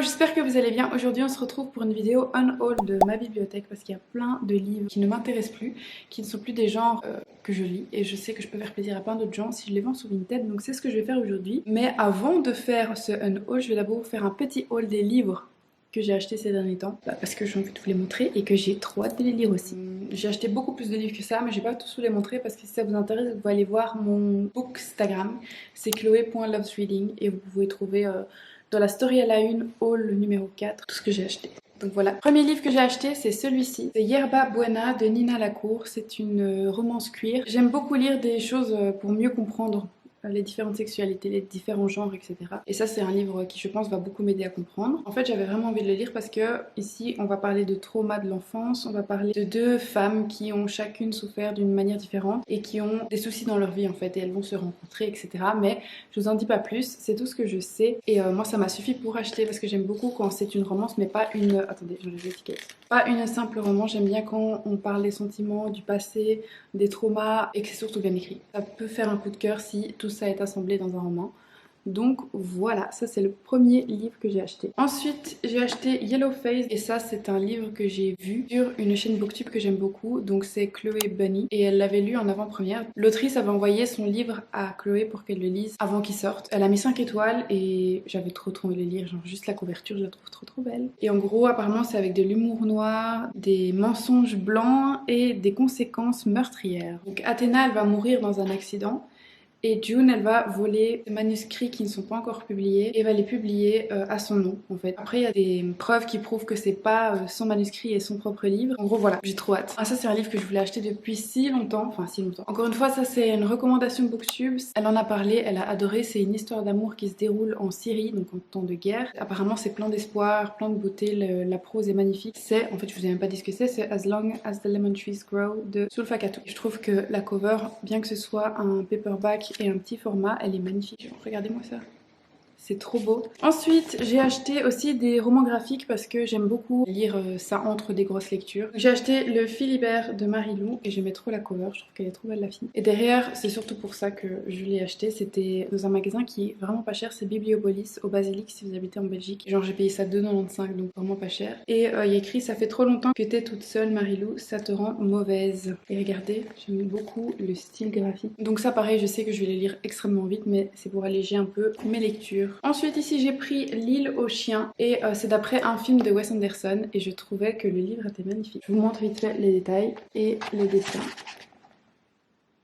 j'espère que vous allez bien. Aujourd'hui on se retrouve pour une vidéo un-haul de ma bibliothèque parce qu'il y a plein de livres qui ne m'intéressent plus, qui ne sont plus des genres que je lis et je sais que je peux faire plaisir à plein d'autres gens si je les vends sur Vinted, donc c'est ce que je vais faire aujourd'hui. Mais avant de faire ce un-haul, je vais d'abord vous faire un petit haul des livres que j'ai acheté ces derniers temps parce que j'ai envie de vous les montrer et que j'ai trop hâte de les lire aussi. J'ai acheté beaucoup plus de livres que ça, mais je vais pas tous vous les montrer parce que si ça vous intéresse, vous pouvez aller voir mon bookstagram, c'est chloé.lovesreading et vous pouvez trouver dans la story à la une, haul numéro 4, tout ce que j'ai acheté. Donc voilà. Premier livre que j'ai acheté, c'est celui-ci. C'est Yerba Buena de Nina Lacour. C'est une romance queer. J'aime beaucoup lire des choses pour mieux comprendre les différentes sexualités, les différents genres, etc. Et ça, c'est un livre qui, je pense, va beaucoup m'aider à comprendre. En fait, j'avais vraiment envie de le lire parce que ici, on va parler de trauma de l'enfance, on va parler de deux femmes qui ont chacune souffert d'une manière différente et qui ont des soucis dans leur vie, en fait, et elles vont se rencontrer, etc. Mais je vous en dis pas plus, c'est tout ce que je sais. Et moi, ça m'a suffi pour acheter parce que j'aime beaucoup quand c'est une romance, mais pas une... Attendez, je vais l'étiquette. Pas une simple romance, j'aime bien quand on parle des sentiments, du passé, des traumas et que c'est surtout bien écrit. Ça peut faire un coup de cœur si tout ça est assemblé dans un roman. Donc voilà, ça c'est le premier livre que j'ai acheté. Ensuite, j'ai acheté Yellowface et ça c'est un livre que j'ai vu sur une chaîne Booktube que j'aime beaucoup. Donc c'est Chloé Bunny et elle l'avait lu en avant-première. L'autrice avait envoyé son livre à Chloé pour qu'elle le lise avant qu'il sorte. Elle a mis 5 étoiles et j'avais trop envie de le lire, genre juste la couverture, je la trouve trop belle. Et en gros, apparemment c'est avec de l'humour noir, des mensonges blancs et des conséquences meurtrières. Donc Athéna, elle va mourir dans un accident. Et June, elle va voler des manuscrits qui ne sont pas encore publiés et va les publier à son nom en fait. Après, il y a des preuves qui prouvent que c'est pas son manuscrit et son propre livre. En gros, voilà, j'ai trop hâte. Ah, ça, c'est un livre que je voulais acheter depuis si longtemps. Enfin, si longtemps. Encore une fois, ça, c'est une recommandation Booktube. Elle en a parlé, elle a adoré. C'est une histoire d'amour qui se déroule en Syrie, donc en temps de guerre. Apparemment, c'est plein d'espoir, plein de beauté. La prose est magnifique. C'est, en fait, je vous ai même pas dit ce que c'est As Long as the Lemon Trees Grow de Sulfakatu. Je trouve que la cover, bien que ce soit un paperback et un petit format, elle est magnifique. Regardez-moi ça. C'est trop beau. Ensuite, j'ai acheté aussi des romans graphiques parce que j'aime beaucoup lire ça entre des grosses lectures. J'ai acheté le Philibert de Marie-Lou et j'aimais trop la cover, je trouve qu'elle est trop belle la fille. Et derrière, c'est surtout pour ça que je l'ai acheté, c'était dans un magasin qui est vraiment pas cher, c'est Bibliopolis au Basilic si vous habitez en Belgique. Genre j'ai payé ça 2,95 donc vraiment pas cher. Et il y a écrit ça fait trop longtemps que t'es toute seule Marie-Lou, ça te rend mauvaise. Et regardez, j'aime beaucoup le style graphique. Donc ça pareil, je sais que je vais les lire extrêmement vite mais c'est pour alléger un peu mes lectures. Ensuite ici j'ai pris L'île aux chiens et c'est d'après un film de Wes Anderson et je trouvais que le livre était magnifique. Je vous montre vite fait les détails et les dessins.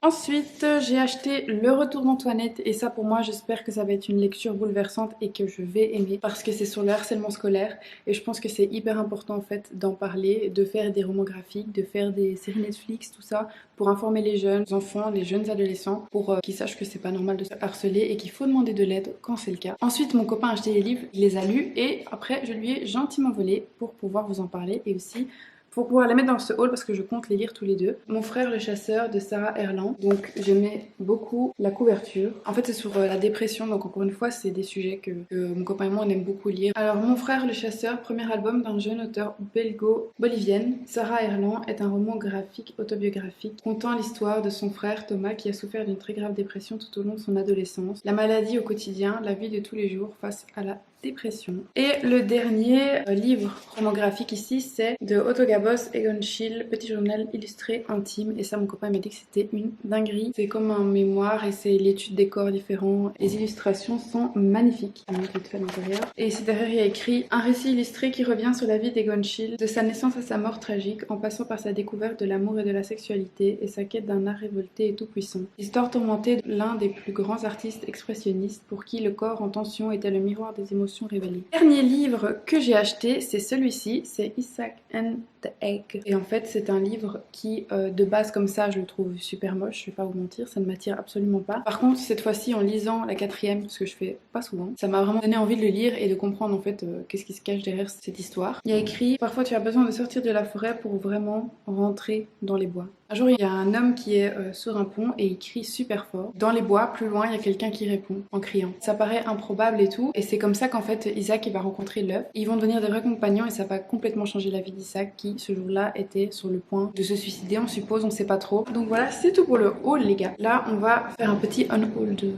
Ensuite, j'ai acheté Le Retour d'Antoinette et ça pour moi j'espère que ça va être une lecture bouleversante et que je vais aimer parce que c'est sur le harcèlement scolaire et je pense que c'est hyper important en fait d'en parler, de faire des romans graphiques, de faire des séries Netflix, tout ça pour informer les jeunes enfants, les jeunes adolescents pour qu'ils sachent que c'est pas normal de se harceler et qu'il faut demander de l'aide quand c'est le cas. Ensuite mon copain a acheté les livres, il les a lus et après je lui ai gentiment volé pour pouvoir vous en parler et aussi pour pouvoir les mettre dans ce haul parce que je compte les lire tous les deux. Mon frère le chasseur de Sarah Erland. Donc j'aimais beaucoup la couverture. En fait c'est sur la dépression donc encore une fois c'est des sujets que mon copain et moi on aime beaucoup lire. Alors Mon frère le chasseur, premier album d'un jeune auteur belgo-bolivienne. Sarah Erland est un roman graphique autobiographique contant l'histoire de son frère Thomas qui a souffert d'une très grave dépression tout au long de son adolescence. La maladie au quotidien, la vie de tous les jours face à la dépression. Et le dernier livre roman graphique ici c'est de Otto Gabos Egon Schiele, petit journal illustré intime et ça mon copain m'a dit que c'était une dinguerie. C'est comme un mémoire et c'est l'étude des corps différents. Les illustrations sont magnifiques. Je vais vite fait l'intérieur. Et c'est derrière il y a écrit un récit illustré qui revient sur la vie d'Egon Schiele, de sa naissance à sa mort tragique en passant par sa découverte de l'amour et de la sexualité et sa quête d'un art révolté et tout puissant. Histoire tourmentée de l'un des plus grands artistes expressionnistes pour qui le corps en tension était le miroir des émotions révélées. Dernier livre que j'ai acheté, c'est celui-ci, c'est Isaac and the Egg. Et en fait, c'est un livre qui, de base comme ça, je le trouve super moche, je vais pas vous mentir, ça ne m'attire absolument pas. Par contre, cette fois-ci, en lisant la quatrième, ce que je fais pas souvent, ça m'a vraiment donné envie de le lire et de comprendre en fait qu'est-ce qui se cache derrière cette histoire. Il y a écrit, parfois tu as besoin de sortir de la forêt pour vraiment rentrer dans les bois. Un jour, il y a un homme qui est sur un pont et il crie super fort. Dans les bois, plus loin, il y a quelqu'un qui répond en criant. Ça paraît improbable et tout. Et c'est comme ça qu'en fait, Isaac il va rencontrer l'œuf. Ils vont devenir des vrais compagnons et ça va complètement changer la vie d'Isaac qui, ce jour-là, était sur le point de se suicider, on suppose, on sait pas trop. Donc voilà, c'est tout pour le haul, les gars. Là, on va faire un petit un-haul de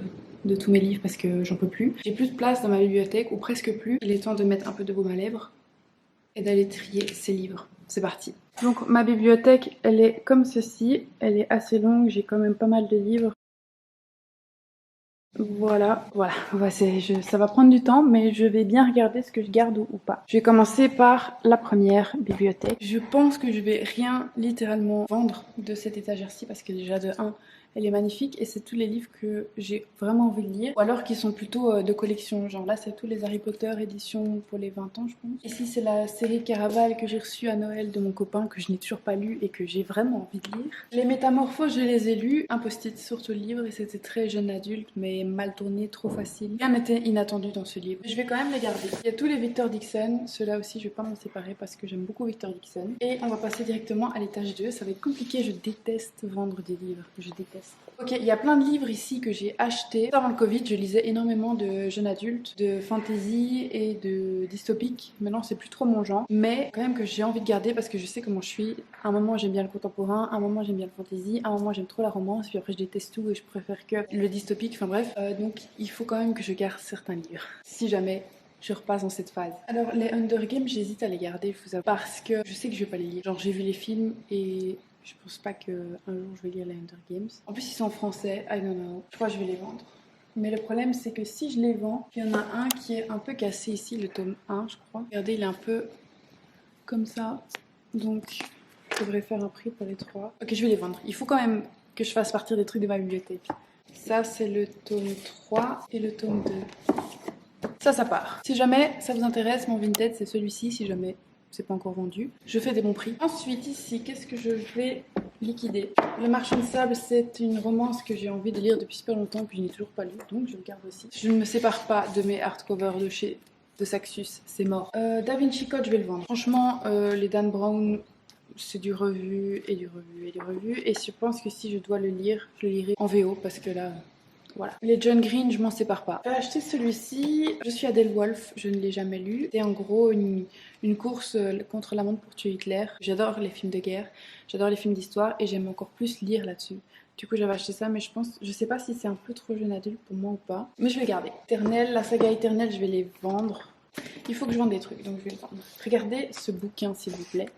de tous mes livres parce que j'en peux plus. J'ai plus de place dans ma bibliothèque, ou presque plus. Il est temps de mettre un peu de baume à lèvres et d'aller trier ces livres. C'est parti. Donc ma bibliothèque, elle est comme ceci. Elle est assez longue, j'ai quand même pas mal de livres. Voilà, ça va prendre du temps, mais je vais bien regarder ce que je garde ou pas. Je vais commencer par la première bibliothèque. Je pense que je vais rien littéralement vendre de cette étagère-ci parce que déjà de 1, elle est magnifique et c'est tous les livres que j'ai vraiment envie de lire. Ou alors qui sont plutôt de collection, genre là c'est tous les Harry Potter édition pour les 20 ans je pense. Ici c'est la série Caraval que j'ai reçue à Noël de mon copain que je n'ai toujours pas lu et que j'ai vraiment envie de lire. Les Métamorphoses je les ai lus, un post-it sur tout le livre et c'était très jeune adulte mais mal tourné, trop facile. Rien n'était inattendu dans ce livre. Je vais quand même les garder. Il y a tous les Victor Dixon, ceux-là aussi je vais pas m'en séparer parce que j'aime beaucoup Victor Dixon. Et on va passer directement à l'étage 2, ça va être compliqué, je déteste vendre des livres, je déteste. Ok, il y a plein de livres ici que j'ai achetés. Avant le Covid, je lisais énormément de jeunes adultes, de fantasy et de dystopique. Maintenant, c'est plus trop mon genre, mais quand même que j'ai envie de garder parce que je sais comment je suis. À un moment, j'aime bien le contemporain, à un moment, j'aime bien le fantasy, à un moment, j'aime trop la romance, puis après, je déteste tout et je préfère que le dystopique. Enfin bref, donc il faut quand même que je garde certains livres. Si jamais je repasse dans cette phase. Alors les Hunger Games, j'hésite à les garder, je vous avoue, parce que je sais que je vais pas les lire. Genre j'ai vu les films et je pense pas qu'un jour je vais lire les Hunger Games. En plus ils sont en français, I don't know. Je crois que je vais les vendre. Mais le problème c'est que si je les vends, il y en a un qui est un peu cassé ici, le tome 1 je crois. Regardez, il est un peu comme ça. Donc je devrais faire un prix pour les 3. Ok, je vais les vendre. Il faut quand même que je fasse partir des trucs de ma bibliothèque. Ça c'est le tome 3 et le tome 2. Ça part. Si jamais ça vous intéresse, mon Vinted, c'est celui-ci, si jamais c'est pas encore vendu. Je fais des bons prix. Ensuite, ici, qu'est-ce que je vais liquider? Le Marchand de Sable, c'est une romance que j'ai envie de lire depuis super longtemps, que je n'ai toujours pas lu, donc je le garde aussi. Je ne me sépare pas de mes hardcovers de Saxus, c'est mort. Da Vinci Code, je vais le vendre. Franchement, les Dan Brown, c'est du revu et du revu et du revu. Et je pense que si je dois le lire, je le lirai en VO parce que là... Voilà. Les John Green, je m'en sépare pas. J'ai acheté celui-ci. Je suis Adèle Wolf, je ne l'ai jamais lu. C'est en gros une course contre la montre pour tuer Hitler. J'adore les films de guerre, j'adore les films d'histoire et j'aime encore plus lire là-dessus. Du coup, j'avais acheté ça, mais je sais pas si c'est un peu trop jeune adulte pour moi ou pas. Mais je vais garder. Éternel, la saga Éternelle, je vais les vendre. Il faut que je vende des trucs, donc je vais les vendre. Regardez ce bouquin, s'il vous plaît.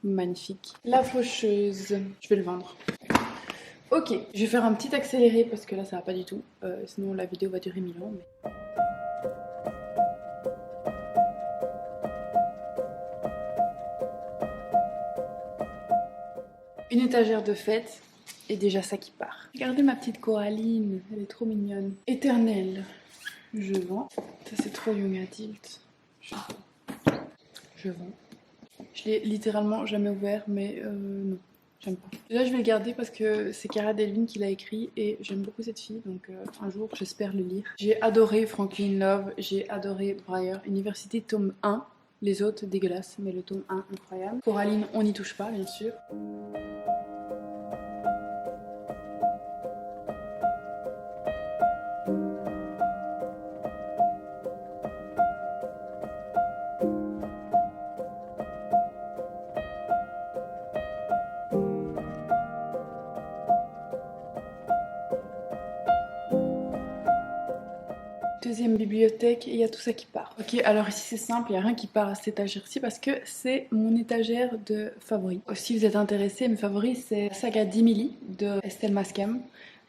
Magnifique. La Faucheuse, je vais le vendre. Ok, je vais faire un petit accéléré parce que là ça va pas du tout, sinon la vidéo va durer 1000 ans. Mais... Une étagère de fête et déjà ça qui part. Regardez ma petite Coraline, elle est trop mignonne. Éternelle, je vends. Ça c'est trop young adult. Je vends. Je l'ai littéralement jamais ouvert, mais non. J'aime pas. Là, je vais le garder parce que c'est Cara Delevingne qui l'a écrit et j'aime beaucoup cette fille, donc un jour, j'espère le lire. J'ai adoré Franklin Love, j'ai adoré Briar University, tome 1. Les autres, dégueulasses, mais le tome 1, incroyable. Coraline, on n'y touche pas, bien sûr. Deuxième bibliothèque, et il y a tout ça qui part. Ok, alors ici c'est simple, il n'y a rien qui part à cette étagère-ci parce que c'est mon étagère de favoris. Si vous êtes intéressés, mes favoris c'est la saga d'Emily de Estelle Mascam.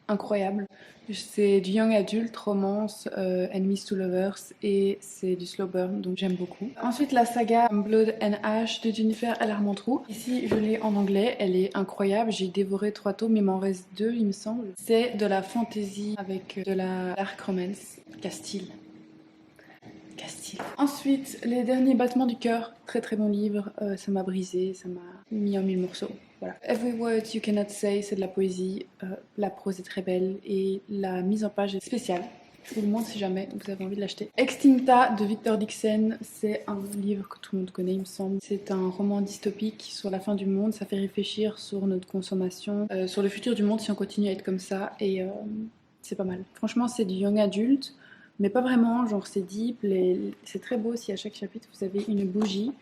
Incroyable. C'est du young adult, romance, enemies to lovers et c'est du slow burn, donc j'aime beaucoup. Ensuite la saga Blood and Ash de Jennifer L. Armentrout. Ici je l'ai en anglais, elle est incroyable, j'ai dévoré 3 tomes, il m'en reste 2 il me semble. C'est de la fantasy avec de la dark romance. Castile. Ensuite, Les derniers battements du cœur, très très bon livre, ça m'a brisé, ça m'a mis en 1000 morceaux. Voilà. Every Word You Cannot Say, c'est de la poésie, la prose est très belle et la mise en page est spéciale. Je vous le montre si jamais vous avez envie de l'acheter. Extincta de Victor Dixon, c'est un livre que tout le monde connaît il me semble. C'est un roman dystopique sur la fin du monde, ça fait réfléchir sur notre consommation, sur le futur du monde si on continue à être comme ça et c'est pas mal. Franchement c'est du young adulte. Mais pas vraiment, genre c'est deep, c'est très beau si à chaque chapitre vous avez une bougie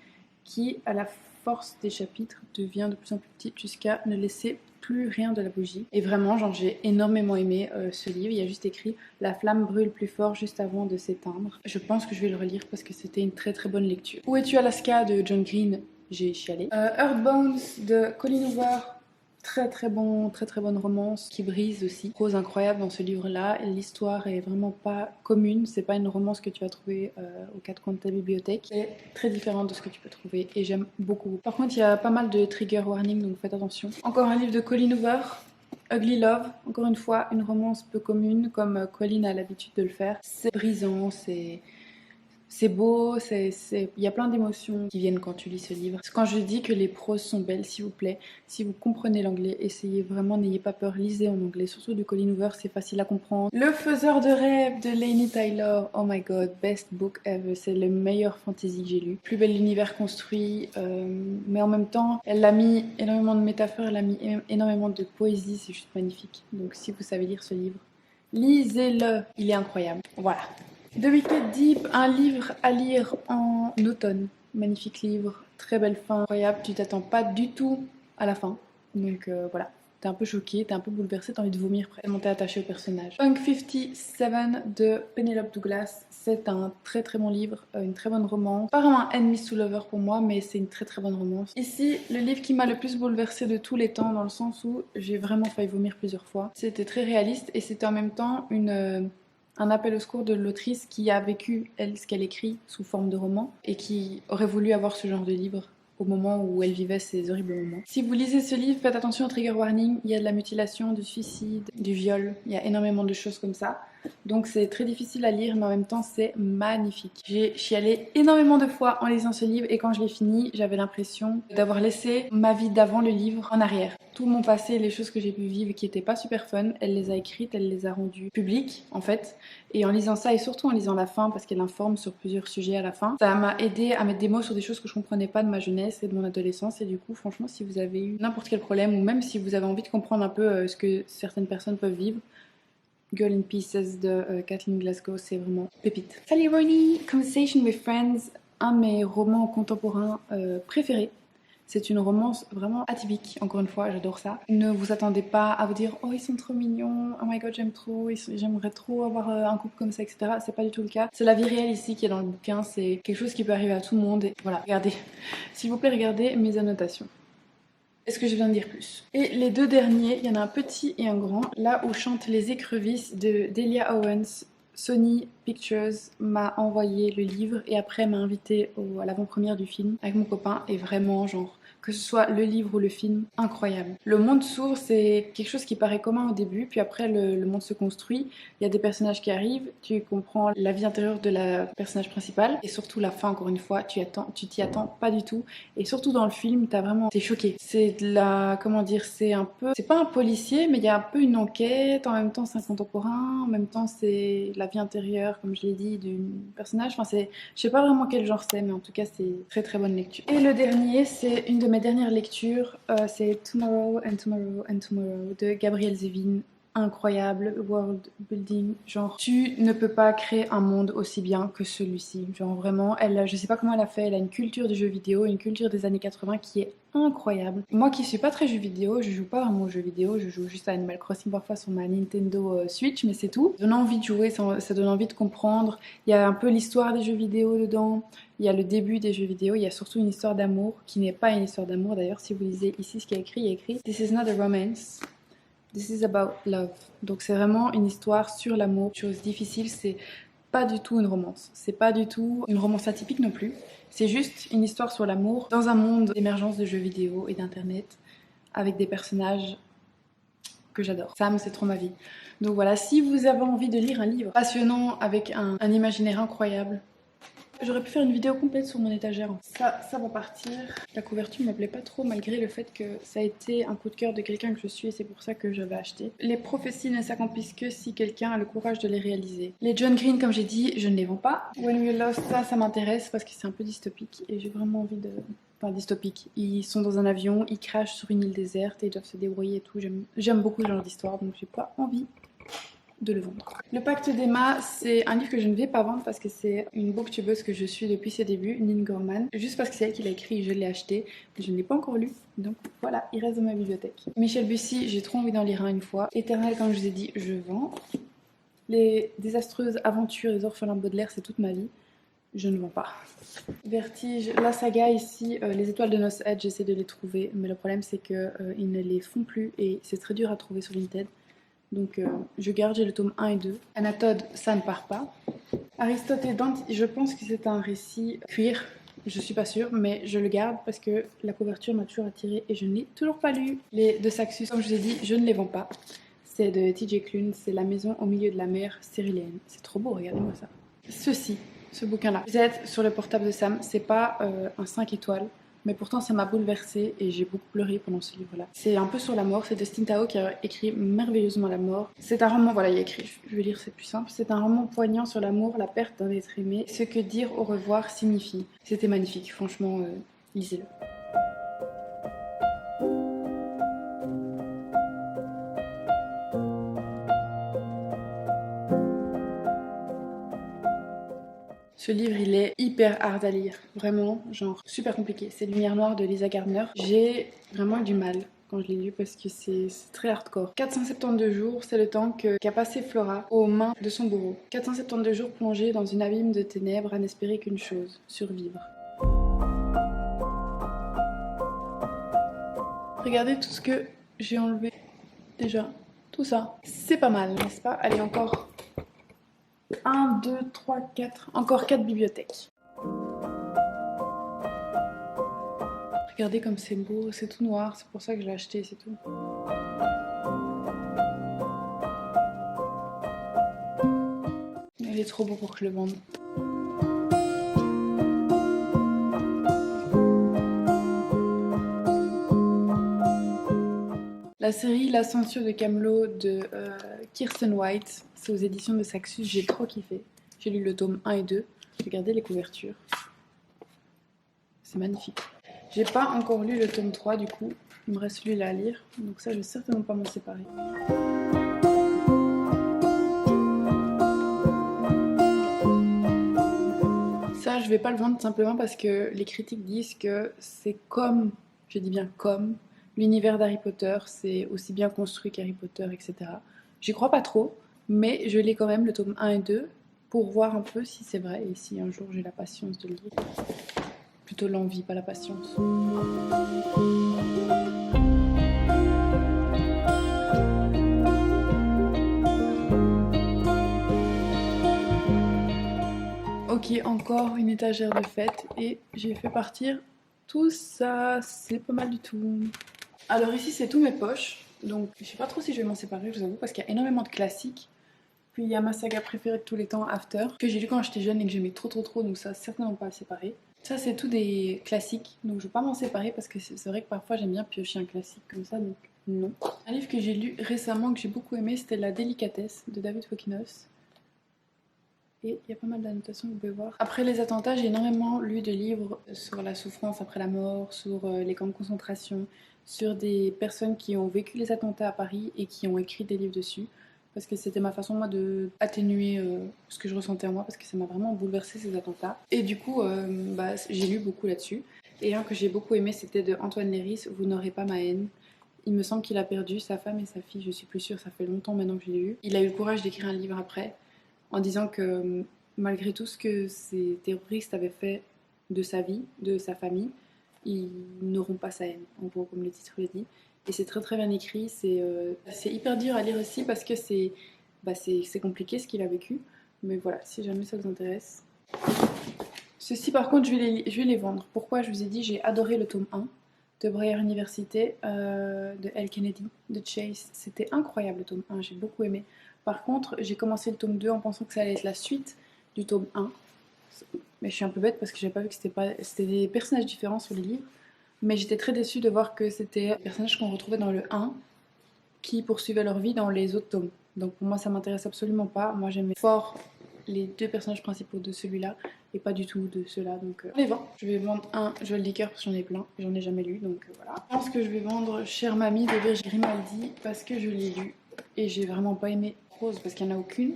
qui, à la force des chapitres, devient de plus en plus petite jusqu'à ne laisser plus rien de la bougie. Et vraiment, genre, j'ai énormément aimé ce livre. Il y a juste écrit "La flamme brûle plus fort juste avant de s'éteindre". Je pense que je vais le relire parce que c'était une très très bonne lecture. Où es-tu Alaska de John Green, j'ai chialé. Earthbones de Colleen Hoover. Très très bon, très très bonne romance qui brise aussi. Prose incroyable dans ce livre-là. L'histoire est vraiment pas commune. C'est pas une romance que tu vas trouver aux quatre coins de ta bibliothèque. C'est très différente de ce que tu peux trouver et j'aime beaucoup. Par contre, il y a pas mal de trigger warning, donc faites attention. Encore un livre de Colleen Hoover. Ugly Love, encore une fois, une romance peu commune comme Colleen a l'habitude de le faire. C'est brisant, c'est beau, il y a plein d'émotions qui viennent quand tu lis ce livre. Quand je dis que les proses sont belles, s'il vous plaît, si vous comprenez l'anglais, essayez vraiment, n'ayez pas peur, lisez en anglais, surtout du Colleen Hoover, c'est facile à comprendre. Le faiseur de rêves de Laini Taylor, oh my god, best book ever, c'est le meilleur fantasy que j'ai lu. Plus bel univers construit, mais en même temps, elle a mis énormément de métaphores, elle a mis énormément de poésie, c'est juste magnifique. Donc si vous savez lire ce livre, lisez-le, il est incroyable. Voilà. The Wicked Deep, un livre à lire en automne. Magnifique livre, très belle fin, incroyable. Tu t'attends pas du tout à la fin. Donc voilà, t'es un peu choqué, t'es un peu bouleversé, t'as envie de vomir tellement t'es attaché au personnage. Punk 57 de Penelope Douglas, c'est un très très bon livre, une très bonne romance. Pas vraiment un enemies to lover pour moi, mais c'est une très très bonne romance. Ici, le livre qui m'a le plus bouleversé de tous les temps, dans le sens où j'ai vraiment failli vomir plusieurs fois. C'était très réaliste et c'était en même temps un appel au secours de l'autrice qui a vécu, elle, ce qu'elle écrit sous forme de roman et qui aurait voulu avoir ce genre de livre au moment où elle vivait ces horribles moments. Si vous lisez ce livre, faites attention au trigger warning, il y a de la mutilation, du suicide, du viol, il y a énormément de choses comme ça. Donc c'est très difficile à lire, mais en même temps c'est magnifique. J'ai chialé énormément de fois en lisant ce livre et quand je l'ai fini, j'avais l'impression d'avoir laissé ma vie d'avant le livre en arrière. Tout mon passé, les choses que j'ai pu vivre qui n'étaient pas super fun, elle les a écrites, elle les a rendues publiques en fait. Et en lisant ça et surtout en lisant la fin parce qu'elle informe sur plusieurs sujets à la fin, ça m'a aidé à mettre des mots sur des choses que je comprenais pas de ma jeunesse et de mon adolescence. Et du coup, franchement, si vous avez eu n'importe quel problème ou même si vous avez envie de comprendre un peu ce que certaines personnes peuvent vivre, Girl in Pieces de Kathleen Glasgow, c'est vraiment pépite. Sally Rooney, Conversation with Friends, un de mes romans contemporains préférés. C'est une romance vraiment atypique, encore une fois, j'adore ça. Ne vous attendez pas à vous dire « Oh, ils sont trop mignons, oh my god, j'aime trop, j'aimerais trop avoir un couple comme ça, etc. » C'est pas du tout le cas. C'est la vie réelle ici qui est dans le bouquin, c'est quelque chose qui peut arriver à tout le monde. Et voilà, regardez. S'il vous plaît, regardez mes annotations. Est-ce que je viens de dire plus? Et les deux derniers, il y en a un petit et un grand. Là où chantent les écrevisses de Delia Owens, Sony Pictures m'a envoyé le livre et après m'a invité à l'avant-première du film avec mon copain et vraiment genre que ce soit le livre ou le film, incroyable. Le monde s'ouvre, c'est quelque chose qui paraît commun au début, puis après le monde se construit, il y a des personnages qui arrivent, tu comprends la vie intérieure de la personnage principal et surtout la fin encore une fois, tu t'y attends pas du tout et surtout dans le film, t'es choqué. C'est de la, comment dire, c'est pas un policier mais il y a un peu une enquête, en même temps c'est un contemporain, en même temps c'est la vie intérieure comme je l'ai dit du personnage, enfin je sais pas vraiment quel genre c'est mais en tout cas c'est très très bonne lecture. Et le dernier c'est une de mes dernières lectures, c'est Tomorrow and Tomorrow and Tomorrow de Gabrielle Zevin. Incroyable, world building, genre tu ne peux pas créer un monde aussi bien que celui-ci, genre vraiment, je sais pas comment elle a fait, elle a une culture du jeu vidéo, une culture des années 80 qui est incroyable. Moi qui suis pas très jeu vidéo, je joue pas vraiment aux jeux vidéo, je joue juste à Animal Crossing parfois sur ma Nintendo Switch, mais c'est tout. Ça donne envie de jouer, ça donne envie de comprendre, il y a un peu l'histoire des jeux vidéo dedans, il y a le début des jeux vidéo, il y a surtout une histoire d'amour, qui n'est pas une histoire d'amour d'ailleurs, si vous lisez ici ce qu'il y a écrit, il y a écrit « This is not a romance ». This is about love. Donc c'est vraiment une histoire sur l'amour. Chose difficile, c'est pas du tout une romance. C'est pas du tout une romance atypique non plus. C'est juste une histoire sur l'amour dans un monde d'émergence de jeux vidéo et d'internet avec des personnages que j'adore. Sam, c'est trop ma vie. Donc voilà, si vous avez envie de lire un livre passionnant avec un imaginaire incroyable, j'aurais pu faire une vidéo complète sur mon étagère. Ça va partir. La couverture me plaît pas trop malgré le fait que ça a été un coup de cœur de quelqu'un que je suis et c'est pour ça que j'avais acheté. Les prophéties ne s'accomplissent que si quelqu'un a le courage de les réaliser. Les John Green, comme j'ai dit, je ne les vends pas. When We Lost, ça m'intéresse parce que c'est un peu dystopique et j'ai vraiment envie de... Enfin, dystopique. Ils sont dans un avion, ils crashent sur une île déserte et ils doivent se débrouiller et tout. J'aime beaucoup ce genre d'histoire donc j'ai pas envie de le vendre. Le Pacte d'Emma, c'est un livre que je ne vais pas vendre parce que c'est une booktubeuse que je suis depuis ses débuts, Nin Gorman. Juste parce que c'est elle qui l'a écrit, je l'ai acheté, mais je ne l'ai pas encore lu. Donc voilà, il reste dans ma bibliothèque. Michel Bussy, j'ai trop envie d'en lire un une fois. Éternel, comme je vous ai dit, je vends. Les désastreuses aventures des orphelins Baudelaire, c'est toute ma vie. Je ne vends pas. Vertige, la saga ici, les étoiles de Noce Edge, j'essaie de les trouver, mais le problème c'est qu'ils ne les font plus et c'est très dur à trouver sur Vinted. Donc je garde, j'ai le tome 1 et 2. Anatode, ça ne part pas. Aristote et Dante, je pense que c'est un récit cuir, je suis pas sûre, mais je le garde parce que la couverture m'a toujours attirée et je ne l'ai toujours pas lu. Les de Saxus, comme je vous ai dit, je ne les vends pas. C'est de TJ Klune, c'est La maison au milieu de la mer cyrillienne. C'est trop beau, regardez-moi ça. Ce bouquin-là. Vous êtes sur le portable de Sam, c'est pas un 5 étoiles, mais pourtant ça m'a bouleversée et j'ai beaucoup pleuré pendant ce livre-là. C'est un peu sur la mort, c'est de Stin Tao qui a écrit merveilleusement la mort. C'est un roman, voilà, il a écrit, je vais lire, c'est plus simple. C'est un roman poignant sur l'amour, la perte d'un être aimé, ce que dire au revoir signifie. C'était magnifique, franchement, lisez-le. Ce livre, il est hyper hard à lire, vraiment, genre super compliqué. C'est Lumière noire de Lisa Gardner. J'ai vraiment eu du mal quand je l'ai lu parce que c'est très hardcore. 472 jours, c'est le temps qu'a passé Flora aux mains de son bourreau. 472 jours plongés dans une abîme de ténèbres à n'espérer qu'une chose, survivre. Regardez tout ce que j'ai enlevé déjà. Tout ça, c'est pas mal, n'est-ce pas? Allez, encore 1, 2, 3, 4, encore 4 bibliothèques. Regardez comme c'est beau, c'est tout noir, c'est pour ça que je l'ai acheté, c'est tout. Il est trop beau pour que je le vende. La série La censure de Camelot de Kirsten White, c'est aux éditions de Saxus, j'ai trop kiffé. J'ai lu le tome 1 et 2, regardez les couvertures. C'est magnifique. J'ai pas encore lu le tome 3 du coup, il me reste celui-là à lire, donc ça je vais certainement pas m'en séparer. Ça je vais pas le vendre simplement parce que les critiques disent que c'est comme, je dis bien comme, l'univers d'Harry Potter, c'est aussi bien construit qu'Harry Potter, etc. J'y crois pas trop, mais je lis quand même le tome 1 et 2 pour voir un peu si c'est vrai et si un jour j'ai la patience de le lire. Plutôt l'envie, pas la patience. Ok, encore une étagère de fête et j'ai fait partir tout ça, c'est pas mal du tout. Alors ici c'est tous mes poches, donc je sais pas trop si je vais m'en séparer, je vous avoue, parce qu'il y a énormément de classiques. Puis il y a ma saga préférée de tous les temps, After, que j'ai lu quand j'étais jeune et que j'aimais trop, donc ça certainement pas à séparer. Ça c'est tout des classiques, donc je vais pas m'en séparer parce que c'est vrai que parfois j'aime bien piocher un classique comme ça, donc non. Un livre que j'ai lu récemment, que j'ai beaucoup aimé, c'était La délicatesse de David Fokinos. Et il y a pas mal d'annotations que vous pouvez voir. Après les attentats, j'ai énormément lu de livres sur la souffrance après la mort, sur les camps de concentration, sur des personnes qui ont vécu les attentats à Paris et qui ont écrit des livres dessus. Parce que c'était ma façon, moi, d'atténuer ce que je ressentais en moi, parce que ça m'a vraiment bouleversé ces attentats. Et du coup, j'ai lu beaucoup là-dessus. Et un que j'ai beaucoup aimé, c'était de Antoine Léris, Vous n'aurez pas ma haine. Il me semble qu'il a perdu sa femme et sa fille, je suis plus sûre, ça fait longtemps maintenant que je l'ai lu. Il a eu le courage d'écrire un livre après, en disant que malgré tout ce que ces terroristes avaient fait de sa vie, de sa famille, ils n'auront pas sa haine, en gros, comme le titre le dit. Et c'est très très bien écrit, c'est hyper dur à lire aussi parce que c'est compliqué ce qu'il a vécu. Mais voilà, si jamais ça vous intéresse. Ceci par contre, je vais les vendre. Pourquoi? Je vous ai dit, j'ai adoré le tome 1 de Breyer Université, de L. Kennedy, de Chase. C'était incroyable le tome 1, j'ai beaucoup aimé. Par contre, j'ai commencé le tome 2 en pensant que ça allait être la suite du tome 1. Mais je suis un peu bête parce que j'avais pas vu que c'était des personnages différents sur les livres. Mais j'étais très déçue de voir que c'était les personnages qu'on retrouvait dans le 1 qui poursuivaient leur vie dans les autres tomes. Donc pour moi ça m'intéresse absolument pas. Moi j'aimais fort les deux personnages principaux de celui-là et pas du tout de ceux-là. Donc je les vends. Je vais vendre un Joël Dicker parce que j'en ai plein. J'en ai jamais lu donc voilà. Je pense que je vais vendre Chère Mamie de Virginie Grimaldi parce que je l'ai lu et j'ai vraiment pas aimé prose parce qu'il n'y en a aucune.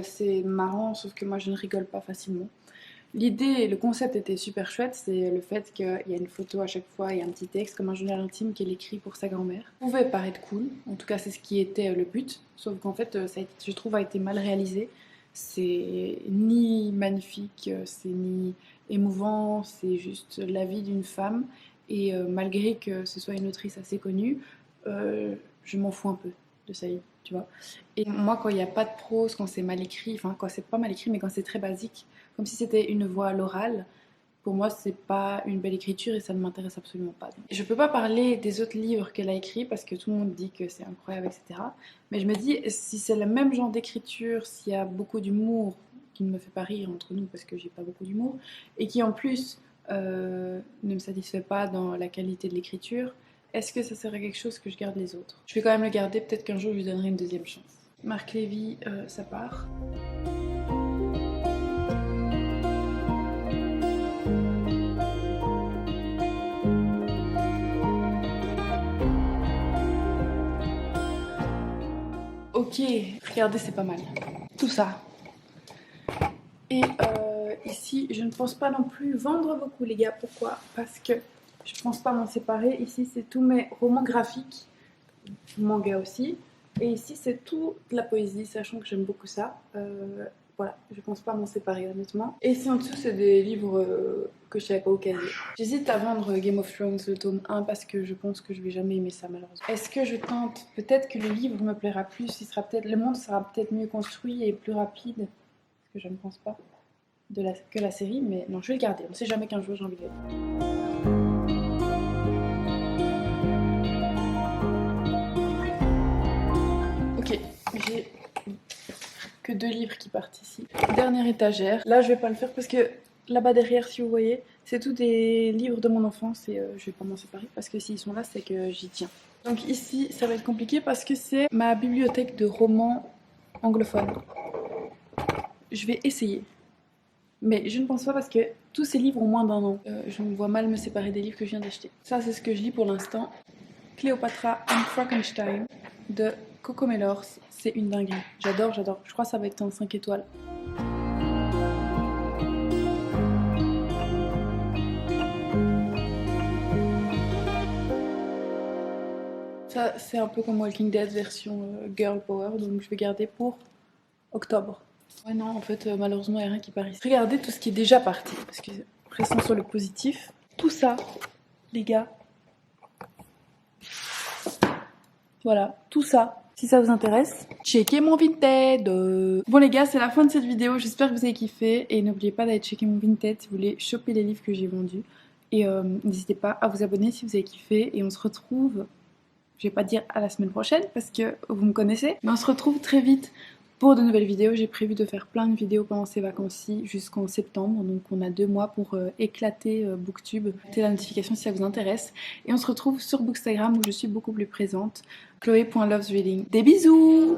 C'est marrant, sauf que moi je ne rigole pas facilement. L'idée, le concept était super chouette, c'est le fait qu'il y a une photo à chaque fois et un petit texte comme un journal intime qu'elle écrit pour sa grand-mère. Ça pouvait paraître cool, en tout cas c'est ce qui était le but, sauf qu'en fait je trouve a été mal réalisé. C'est ni magnifique, c'est ni émouvant, c'est juste la vie d'une femme et malgré que ce soit une autrice assez connue, je m'en fous un peu de sa vie, tu vois. Et moi quand il n'y a pas de prose, quand c'est mal écrit, enfin quand c'est pas mal écrit mais quand c'est très basique, comme si c'était une voix à l'oral, pour moi c'est pas une belle écriture et ça ne m'intéresse absolument pas. Je peux pas parler des autres livres qu'elle a écrits parce que tout le monde dit que c'est incroyable, etc. Mais je me dis, si c'est le même genre d'écriture, s'il y a beaucoup d'humour, qui ne me fait pas rire entre nous parce que j'ai pas beaucoup d'humour, et qui en plus ne me satisfait pas dans la qualité de l'écriture, est-ce que ça serait quelque chose que je garde les autres? Je vais quand même le garder, peut-être qu'un jour je lui donnerai une deuxième chance. Marc Lévy, ça part. Ok, regardez, c'est pas mal. Tout ça. Et ici, je ne pense pas non plus vendre beaucoup, les gars. Pourquoi? Parce que je pense pas m'en séparer. Ici, c'est tous mes romans graphiques, manga aussi. Et ici, c'est toute la poésie, sachant que j'aime beaucoup ça. Voilà, je pense pas m'en séparer honnêtement. Et ici en dessous, c'est des livres que je savais pas au casier. J'hésite à vendre Game of Thrones le tome 1 parce que je pense que je vais jamais aimer ça malheureusement. Est-ce que je tente? Peut-être que le livre me plaira plus, le monde sera peut-être mieux construit et plus rapide. Parce que je ne pense pas que la série, mais non, je vais le garder. On ne sait jamais qu'un jour j'ai envie de le lire. Ok, j'ai que 2 livres qui partent ici. Dernière étagère. Là, je vais pas le faire parce que là-bas derrière, si vous voyez, c'est tous des livres de mon enfance et je vais pas m'en séparer parce que s'ils sont là, c'est que j'y tiens. Donc ici, ça va être compliqué parce que c'est ma bibliothèque de romans anglophones. Je vais essayer. Mais je ne pense pas parce que tous ces livres ont moins d'1 an. Je me vois mal me séparer des livres que je viens d'acheter. Ça, c'est ce que je lis pour l'instant. Cléopatra and Frankenstein de Coco Mellors, c'est une dinguerie. J'adore, j'adore. Je crois que ça va être un 5 étoiles. Ça, c'est un peu comme Walking Dead version Girl Power, donc je vais garder pour octobre. Ouais, non, en fait, malheureusement, il n'y a rien qui part ici. Regardez tout ce qui est déjà parti, parce que restons sur le positif. Tout ça, les gars. Voilà, tout ça. Si ça vous intéresse, checkez mon Vinted. Bon les gars, c'est la fin de cette vidéo. J'espère que vous avez kiffé. Et n'oubliez pas d'aller checker mon Vinted si vous voulez choper les livres que j'ai vendus. Et n'hésitez pas à vous abonner si vous avez kiffé. Et on se retrouve, je vais pas dire à la semaine prochaine parce que vous me connaissez. Mais on se retrouve très vite pour de nouvelles vidéos. J'ai prévu de faire plein de vidéos pendant ces vacances-ci jusqu'en septembre. Donc on a 2 mois pour éclater Booktube. Mettez la notification si ça vous intéresse. Et on se retrouve sur Bookstagram où je suis beaucoup plus présente. Chloé.lovesreading. Des bisous!